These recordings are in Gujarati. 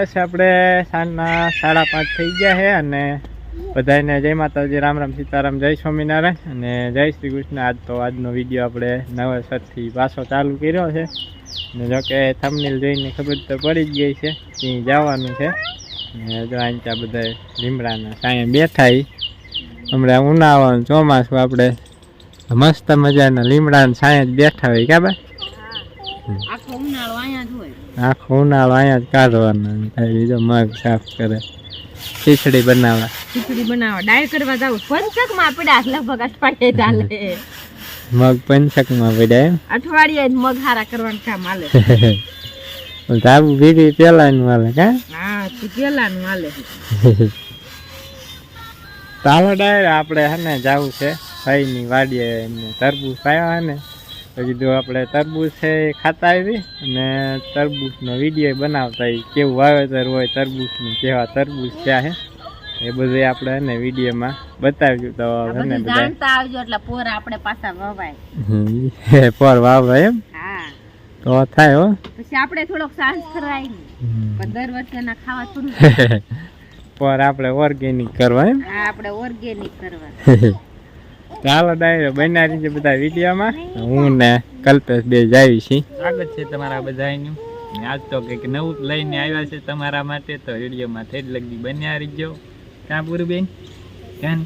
ગયા છે આપણે સાંજના 5:30 થઈ ગયા છે અને બધાને જય માતાજી, રામ રામ, સીતારામ, જય સ્વામિનારાયણ અને જય શ્રી કૃષ્ણ। આજ તો આજનો વિડીયો આપણે નવેસરથી પાછો ચાલુ કર્યો છે અને જોકે થંબનેલ જોઈને ખબર તો પડી જ ગઈ છે ત્યાં જવાનું છે। અને જો અહીંયા બધા લીમડાના સાંયે બેઠા હમણાં ઉનાળાનું ચોમાસું આપણે મસ્ત મજાના લીમડાના સાંયે જ બેઠા હોય ક્યાં બા આખો ઉનાળો અહીંયા જ કાઢવાનો થાય। બીજો મગ સાફ કરે, ખીચડી બનાવવા ડાય કરવા જાવ પંચકમાં પડ્યા લગભગ અઠવાડિયે ચાલે મગ પંચકમાં પડ્યા એમ અઠવાડિયે મગ હારા કરવાનું કામ હાલે ધાબુ ભીડી પેલાનું હાલે કા હા પેલાનું હાલે ચાલો ડાયર આપણે હે ને જવું છે ભાઈની વાડીએ એમને તરબૂચ પાયા ને તો કીધું આપણે તરબૂચ છે ખાતા આવી અને તરબૂચનો વિડીયો બનાવતા કેવું વાવેતર હોય તરબૂચનું, કેવા તરબૂચ થયા છે એ બધું આપણે એને વિડીયોમાં બતાવ્યું તો એને જાણતા આવજો એટલે પોર આપણે પાછા વવાય પોર વાવાય એમ હા તો થાય હો પછી આપણે થોડોક સાંજ કરાય ને પણ દર વખતેના ખાવા થોડું પોર આપણે ઓર્ગેનિક કરવા એમ હા આપણે ઓર્ગેનિક કરવા ચાલો ડાયરો બન્યા રહીએ બધા વિડીયોમાં। હું ને કલ્પેશ બે જાવી છીએ। સ્વાગત છે તમારા બધાનું। આજ તો કંઈક નવું લઈને આવ્યા છે તમારા માટે તો વિડીયોમાં થઈ જ લગી બન્યા રહીજો। ક્યાં પૂરુબેન ક્યાં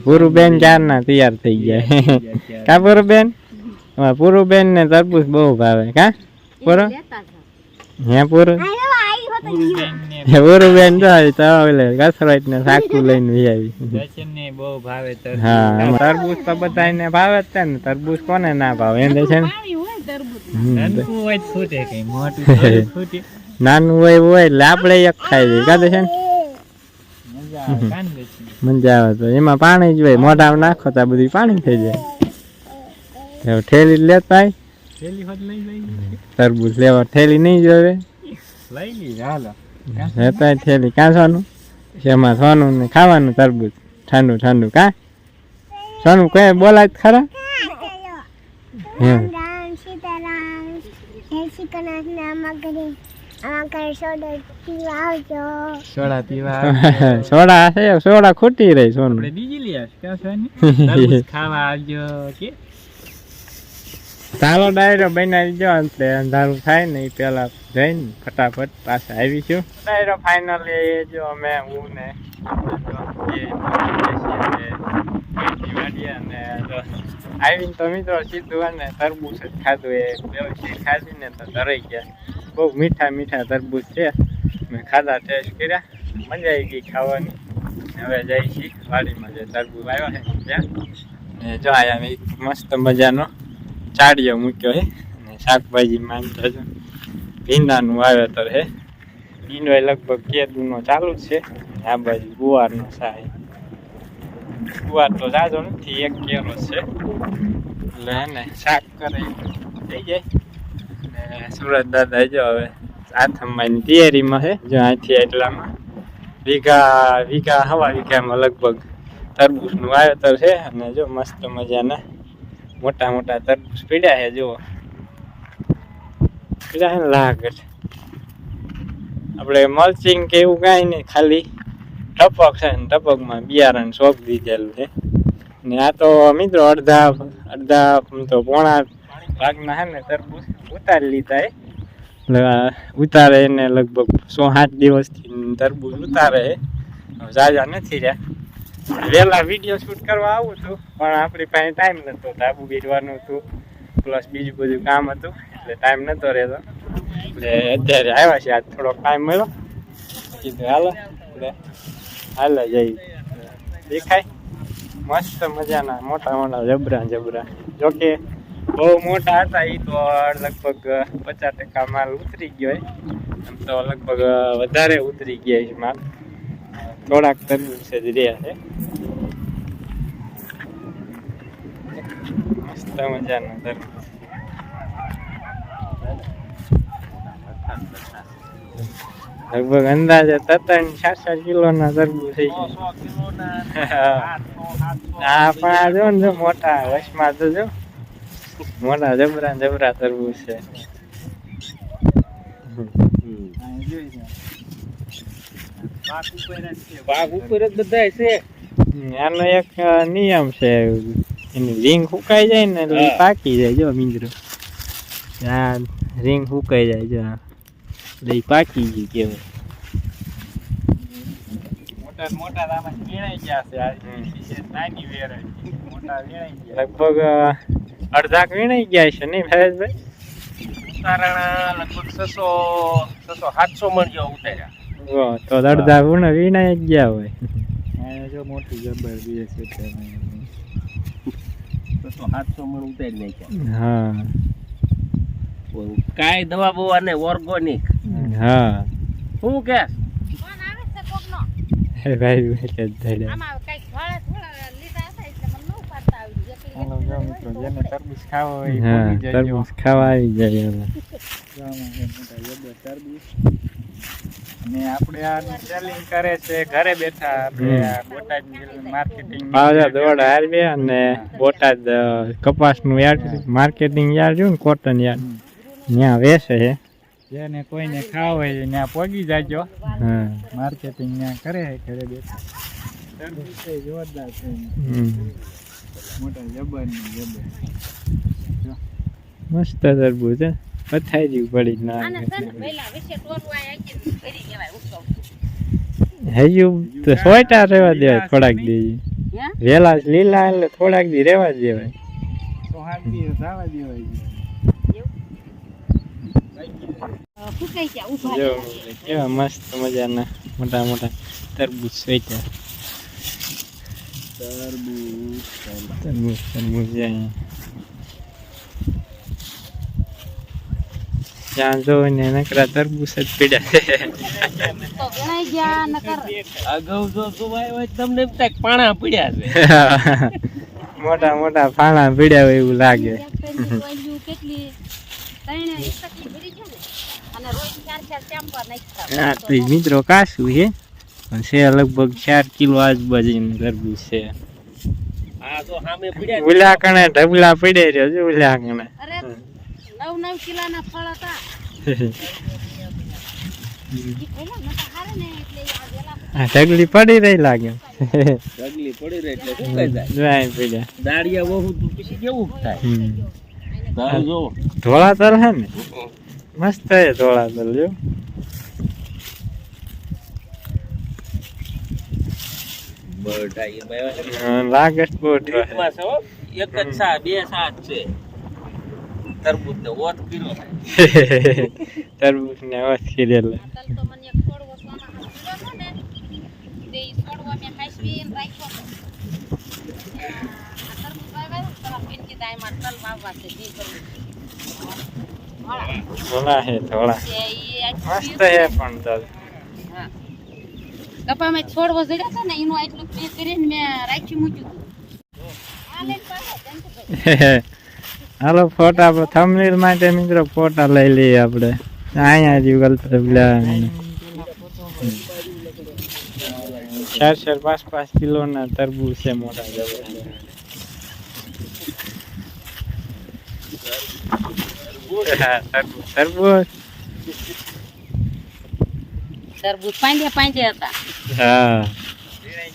પૂરુબેન ક્યારના તૈયાર થઈ ગયા કા પૂરુબેન પૂરુબેન ને તરબૂચ બહુ ભાવે કા પૂરો હે પૂરું પૂરુબેન જો તો ઓલે કસરત ને સાકું લઈને આવી ને બહુ ભાવે હા તરબૂચ તો બધાને ભાવે જ છે ને તરબૂચ કોને ના ભાવે એમ છે ને નાનું હોય એટલે આપણે એક ખાઈ દઈએ કાદે છે ને મજા આવે તો એમાં પાણી જ હોય મોઢામાં નાખો તો બધું પાણી થઈ જાય। ઠેલી લેતા તરબૂચ લેવા ઠેલી નહીં જોવે લેતા ઠેલી કાં સોનું એમાં સોનું ને ખાવાનું તરબૂચ ઠંડુ ઠંડુ કા સોનું કઈ બોલાય ખરા સોડા ખોટી રહી સોનું ખાવા આવજો કે ચાલો ડાયરો બનાવી જો એટલે અંધારું થાય ને એ પેલા જઈને ફટાફટ પાછા આવીશું। ડાયરો ફાઇનલી જો અમે હું ને આવીને તો મિત્રો સીધું અને તરબૂચ જ ખાધું એ વ્યવસ્થિત ખાધી ને તો ધરાઈ ગયા। બહુ મીઠા મીઠા તરબૂચ છે, મેં ખાધા ટેસ્ટ કર્યા, મજા આવી ગઈ ખાવાની। હવે જઈ છીએ વાડીમાં જે તરબૂચ આવ્યો છે ત્યાં ને જો અહીંયા મસ્ત મજાનો ચાડીઓ મૂક્યો છે અને શાકભાજી માંગતો છે ભીંડાનું વાવેતર છે। ભીંડો લગભગ કેદુનો ચાલુ જ છે। આ બાજુ ગુવારનો સાહે ગુવાર તો જાજો નથી, એક કેરો છે એટલે એને શાક કરે થઈ જાય। ને સુરત દાદા જો હવે આથમવાની તૈયારીમાં છે। જો અહીંથી એટલામાં વીઘા હવા વીઘામાં લગભગ તરબૂચનું વાવેતર છે અને જો મસ્ત મજાના મોટા મોટા તરબૂચ પીડ્યા છે જુઓ પીડ્યા છે લાગે આપણે મલ્ચિંગ કે એવું કાંઈ નહીં, ખાલી ટપક છે ને ટપકમાં બિયારણ સોંપ દીધેલું છે ને આ તો મિત્રો અડધા તો પોણા ભાગના છે ને તરબૂચ ઉતારી લીધા એટલે ઉતારે એને લગભગ 6-7 દિવસથી તરબૂચ ઉતારે છે, ઝાઝા નથી રહ્યા। વહેલા વિડીયો શૂટ કરવા આવું છું પણ આપણી પાસે ટાઈમ નહોતો, ધાબુ બેસવાનું હતું પ્લસ બીજું બધું કામ હતું એટલે ટાઈમ નહોતો રહેતો એટલે અત્યારે આવ્યા છે। આજ થોડોક ટાઈમ મળ્યો કીધું હાલો એટલે હાલો જઈ દેખાય મસ્ત મજાના મોટા મોટા જબરા જોકે બહુ મોટા હતા એ તો લગભગ 50% માલ ઉતરી ગયો હોય, એમ તો લગભગ વધારે ઉતરી ગયા છે માલ, થોડાક તરબૂચ જ રહ્યા છે। મસ્ત મજાનું તરબૂચ લગભગ અંદાજે 3-4 કિલોના તરબૂચ થઈ ગયા। હા પણ આ જો ને મોટા વચમાં તો જો મોટા જબરા તરબૂચ છે। પાક ઉપર જ બધા છે. આનો એક નિયમ છે, એની રીંગ સુકાઈ જાય ને એટલે ઈ પાકી જાય. જો મિત્રો આ રીંગ સુકાઈ જાય, જો એટલે ઈ પાકી ગઈ કેવાય. મોટા આમાં વીણાઈ ગયા છે. આ નાની વેરાયટી મોટા વીણાઈ ગયા, લગભગ અડધાક વીણાઈ ગયા છે નહીં ભાઈ? ઉતારણ લગભગ 600-700 મણ જેવા ઉતાર્યા. તો અડધા ગુણ વીણાઈ જ ગયા હોય. જો મોટી જબર બી છે, 600-700 મણ ઉતારી નાખ્યા. હા કાંઈ દવા બવા ને ઓર્ગોનિક. હા શું કે ફોન આવે છે કોકનો. ભાઈ એટલે જ ધડ્યા. આમાં કઈક થોડા લીધા હતા એટલે મને ન ઉપાડતા આવડી. જેને તરબૂચ ખાવા હોય તરબૂચ ખાવા આવી જાય. અને આપણે આ સેલિંગ કરે છે ઘરે બેઠા. આપણે બોટાદ માર્કેટિંગ દોડ હારવે અને બોટાદ કપાસનું યાર્ડ માર્કેટિંગ યાર્ડ જોયું ને, કોટન યાર્ડ, ત્યાં વેચે છે. જેને કોઈને ખાવા હોય ત્યાં પહોંચી જાજો. હા માર્કેટિંગ ત્યાં કરે છે ઘરે બેઠા. તરબૂચ જોરદાર છે, મોટા જબર ને જબર. મસ્ત તરબૂચ છે, પથારી પડી ના આને છે ને પહેલા વિશે ટોરું આ આખી કરી દેવાય ઉકળતું. હજુ તો સોયટા રહેવા દેવાય થોડાક દી. હે વેલા લીલા એટલે થોડાક દી રહેવા દેવાય. તો હાથ દી થવા દેવાય. ફૂકાઈ ગયા ઉભા જો કેવા મસ્ત મજાના મોટા મોટા તરબૂચ સોયટા. તરબૂચ જાય ત્યાં જો ને નકરા તરબૂચ જ પીડ્યા છે. તો ગણાઈ ગયા નકર અગાઉ જો જોવાય હોય તમને એમ થાય પાણા પડ્યા છે. મોટા મોટા ફાણા પીડ્યા હોય એવું લાગે. કેટલી ત્રણ એકલી ભરી છે ને, અને રોજ 4-4 ચેમ્બર નાખતા. હા તો ઈ મિત્રો કાશું છે, પણ છે લગભગ 4 કિલો આજુબાજુનું તરબૂચ છે. આ તો સામે પડ્યા ઉલા કણે ઢબલા પડે રહ્યો છે. ઉલા કણે અરે 9-9 કિલોના ફળ હતા. ઈ પહેલા નતા હારે ને એટલે આ વેલા ઢગલી પડી રહી લાગે. ઢગલી પડી રહી એટલે સુકાઈ જાય. જોઈ પડ્યા દાળિયા બહુ તો પછી કેવું થાય. તારું જો ધોળા તલ હે ને, મસ્ત છે ધોળા તલ. જો લાગે છે બહુ ડ્રીપમાં છે હો. એક જ સા બે સાત છે. તરબૂચ ને ઓત કિલો થાય. તરબૂચ ને વાત કરેલા. તલ તો મને એક છોડવો સોના હાથ હતો ને, તે ઈ છોડવો મેં ખાસવીને રાખ્યો હતો. આ તરબૂચ વાવ્યા તો પેલા બેન કીધા એમાં તલ વાવવા છે, જે કરવું. ધોળા હે ધોળા, તે ઈ મસ્ત હે પણ તલ. હા કપામાં છોડવો જડ્યો હતો ને, એનું આટલું પે કરીને મેં રાખી મૂક્યું હતું. આ લઈને પાછા જંતુભાઈ. હાલો ફોટા થંબનેલ માટે મિત્રો ફોટા લઈ લઈએ આપણે. અહીંયા જ પેલા 4-5 કિલોના તરબૂચ છે મોટા જબર. તરબૂચ તરબૂચ પાંડે હતા. હા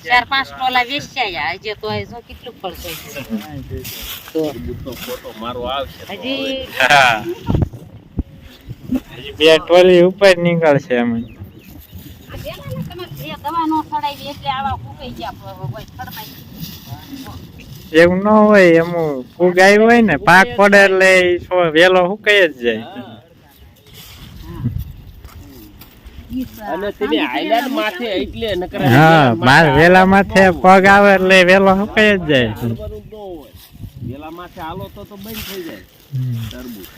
4-5 ટોલા વેચાયા. હજી તો જો કેટલું ફળ છે. તરબૂચનો ફોટો મારો આવશે. હજી હા હજી 2 ટોલી ઉપર નીકળશે એમ. આ બેના ને તમે જે દવા નો છડાવી એટલે આવા ફૂકાઈ ગયા હોય ખડમાઈ. એવું ન હોય, એમ ફૂગ આવી હોય ને પાક પડે એટલે વેલો સુકાઈ જ જાય. અને તમે આઈલેન્ડ માથે એટલે નકર હા માર વેલા માથે પગ આવે એટલે વેલો સુકાઈ જ જાય. વેલા માથે હાલો તો બંધ થઈ જાય તરબૂચ.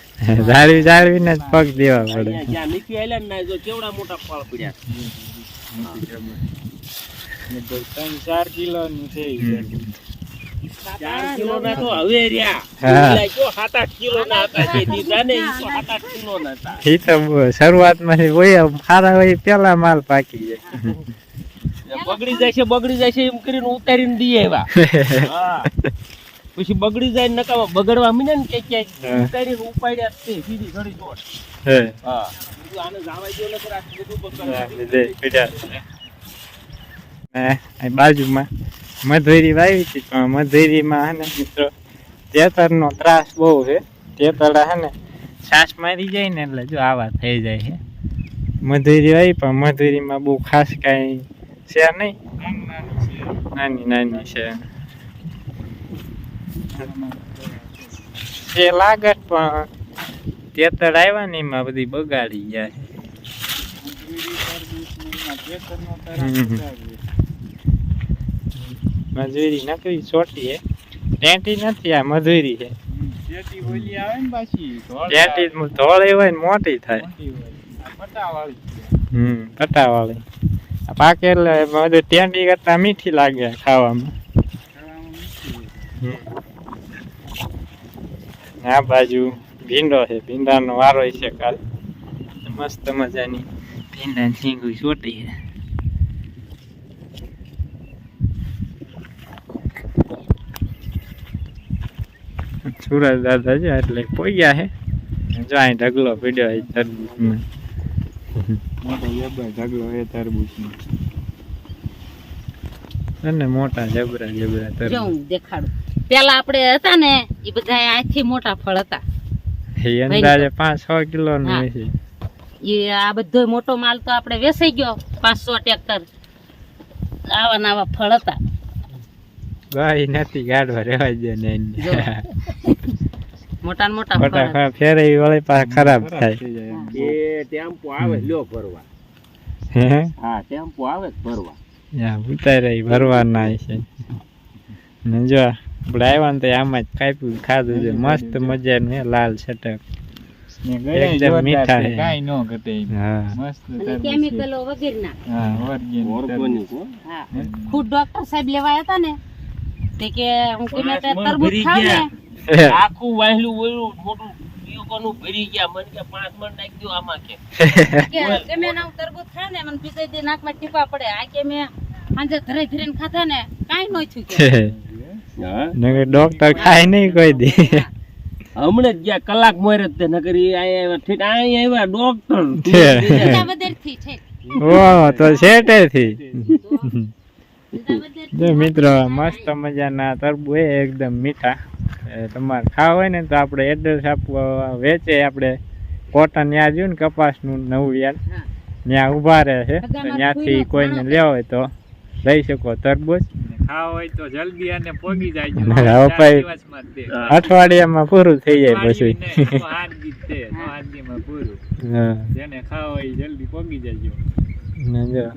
જાળવીને જ પગ દેવા પડે. અહીંયા જ્યાં નીચે આઈલેન્ડ ના જો કેવડા મોટા ફળ પડ્યા. 3-4 કિલો નું થઈ જાય. 4 કિલો ના તો હવે રહ્યા. હા. પેલા જો 7-8 કિલો ના હતા જે દીધા ને, ઈ તો 7-8 કિલો ના હતા. એ તો શરૂઆત માંથી હોય સારા હોય પેલા માલ પાકી જાય. બગડી જાય છે એમ કરીને ઉતારીને દઈએ એવા. હા. પછી બગડી જાય ને નકામા બગડવા મીને ને કે ક્યાંય ઉતારીને ઉપાડ્યા જ તે સીધી ઘડી દોડ. હે હા બીજું આને જાવા દો નકર આ બધું બગડે. લીધે પીડા. અહીં બાજુમાં મધુરી વાવી હતી પણ મધુરીમાં હે ને મિત્રો તેતરનો ત્રાસ બહુ છે. તેતર હે ને છાસ મારી જાય ને એટલે જો આવા થઈ જાય છે. મધુરી વાવી પણ મધુરીમાં બહુ ખાસ કાંઈ છે નહીં, નાની નાની છે લાગે પણ તેતર આવ્યા ને એમાં બધી બગાડી જાય. મજૂરી નકરી છોટી હે, ટેટી નથી, આ મજૂરી છે. ટેટી ધોળી હોય ને મોટી થાય. પટાવાળી પાકે એટલે બધું ટેટી કરતા મીઠી લાગે ખાવામાં. આ બાજુ ભીંડો છે, ભીંડાનો વારો છે કાલ. મસ્ત મજાની ભીંડા ઝીંગું છોટી છે. સુરજ દાદા છે એટલે કોઈ ગયા છે. જો અહીં ઢગલો પીડ્યો છે તરબૂચમાં. મોટો જબર ઢગલો છે તરબૂચમાં અને મોટા જબરા જબરા તરબૂચ. જો હું દેખાડું. પેલા આપણે હતા ને એ બધા આથી મોટા ફળ હતા. એ અંદાજે 5-6 કિલો નું છે. એ આ બધો મોટો માલ તો આપણે વેચાઈ ગયો. 500 ટ્રેક્ટર આવા નાવા ફળ હતા. ગાડી નથી ગાડવા રેવા દે ને મોટા ને મોટા ફળ ફટાફટ ફેરવી વળી પાછા ખરાબ થાય. એ ટેમ્પો આવે લ્યો ભરવા. હે હા ટેમ્પો આવે ભરવા. યા ઉતારે ભરવાના છે ને. જો આપણે આવ્યા ને તો આમાં જ કાપ્યું ખાધું છે. મસ્ત મજાનું હે, લાલ છટક એકદમ મીઠા છે. કાઈ નો ઘટે. હા મસ્ત કેમિકલો વગેરેના. હા ઓર્ગેનિક. હા ખુદ ડોક્ટર સાહેબ લેવા હતા ને તે કે હું કે મેં તરબૂચ ખાવ ને આખું વાહેલું ઓલું મોટું પીઓકોનું ભરી ગયા. મને કે 5 મણ નાખી દો આમાં કે મેં ના તરબૂચ ખાવ ને મને બીજે દી નાકમાં ટીપા પડે. આ કે મેં સાંજે ધરે ધરીને ખાધા ને કાઈ નો થયું કે. નકર ડોક્ટર ખાય નહીં કોઈ દી. હમણે જ ગયા કલાક મોર જ તે નકરી આયા ઠીક આયા આવ્યા ડોક્ટર બધાથી છે. ઓ તો સેટે થી. જો મિત્રો મસ્ત મજાના તરબૂચ એકદમ મીઠા. તમારે ખાવા હોય ને તો આપણે એડ્રેસ આપવા વેચે આપણે કોટન ત્યાં જોયું ને કપાસનું નવું યાદ ત્યાં ઊભા રહે છે. ત્યાંથી કોઈને લેવા હોય તો લઈ શકો તરબૂચ. ખાવા હોય તો જલ્દી અને પોગી જાય. અઠવાડિયામાં પૂરું થઈ જાય પછી. જેને ખાવા હોય જલ્દી પોગી જાય.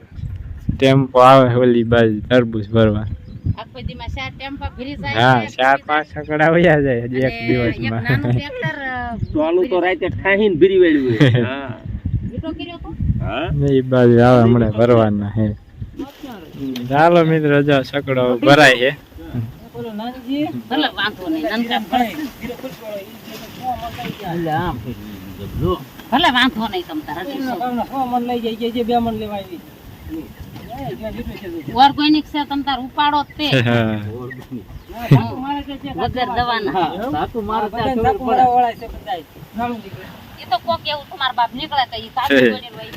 ટેમ્પો આવે ઓલી બાજુ તરબૂચ ભરવા. આખો દીમાં 4 ટેમ્પા ભરી જાય. હા 4-5 છકડા વયા જાય એક દિવસમાં. નાનું ટ્રેક્ટર ચાલુ તો રાતે ઠાહીને ભરી વેડ્યું. હા વિટો કર્યો તો. હા એ બાજુ આવે હમણાં ભરવાના હે. ચાલો મિત્રો જો છકડો ભરાય છે. ભલે વાંધો નહીં નનકા ભલે વાંધો નહીં તમ તારા મન લઈ જાય જે 2 મન લેવા આવી. ઓર્ગેનિક છે તમ તાર ઉપાડો તે વગર દવાના. એ તો કોક એવું તમારા બાપ નીકળે તો ઈ કાચું ગોળીને વહી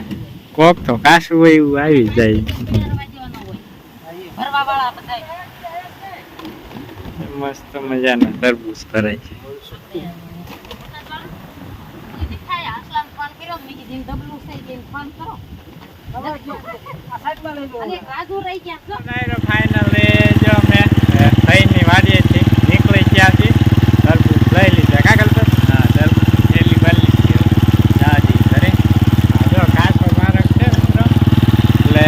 કોક તો કાશું હોય એવું આવી જાય. ભરવા વાળા બધા મસ્ત મજાના તરબૂચ ભરાય છે. ફોન કર્યો મેં કીધું ડબલું થઈ ગયું ફોન કરો. અને રાજુ રહી ગયા છો. ફાઇનલી જો મેં થઈની વાડીએથી નીકળી ગયા છીએ. તરબૂચ લઈ લીધા કાગળ પર. હા તરબૂચ થેલી ભરી લીધી. દાદી ઘરે જો કાચો મારક છે મિત્રો એટલે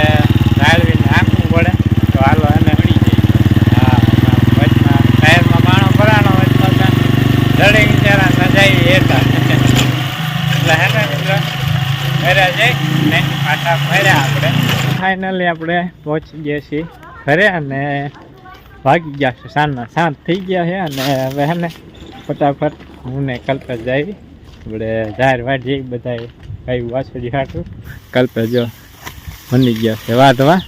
જાળવીને આંકવું પડે તો હાલો એને પડી જાય. હા વચમાં ટાયરમાં માણો ભરાણો વચમાં દડી બિચારા ન જાય હેઠા એટલે હે ને મિત્રો ઘરે જઈ ને પાછા ફર્યા આપણે. ફાઇનલી આપણે પહોંચી ગયા છીએ ઘરે અને ભાગી ગયા છે. સાંજના 7 થઈ ગયા છે અને હવે હે ને ફટાફટ હું ને કલ્પેશ જાય આપણે જાહેર વાઢી બધા કઈ વાછડી હાટું. કલ્પેશ જો બની ગયા છે વાઢવા.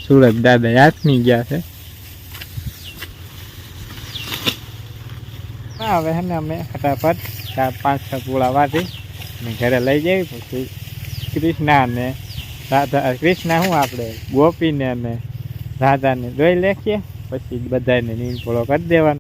સુરત દાદા હાથની ગયા છે. હવે હે ને અમે ફટાફટ 4-5 પૂળા વાટી ને ઘરે લઈ જઈ પછી કૃષ્ણા ને રાધા કૃષ્ણ શું આપણે ગોપીને અને રાધાને દોઈ લેખીએ પછી બધાને નીમ પોળો કરી દેવાનો.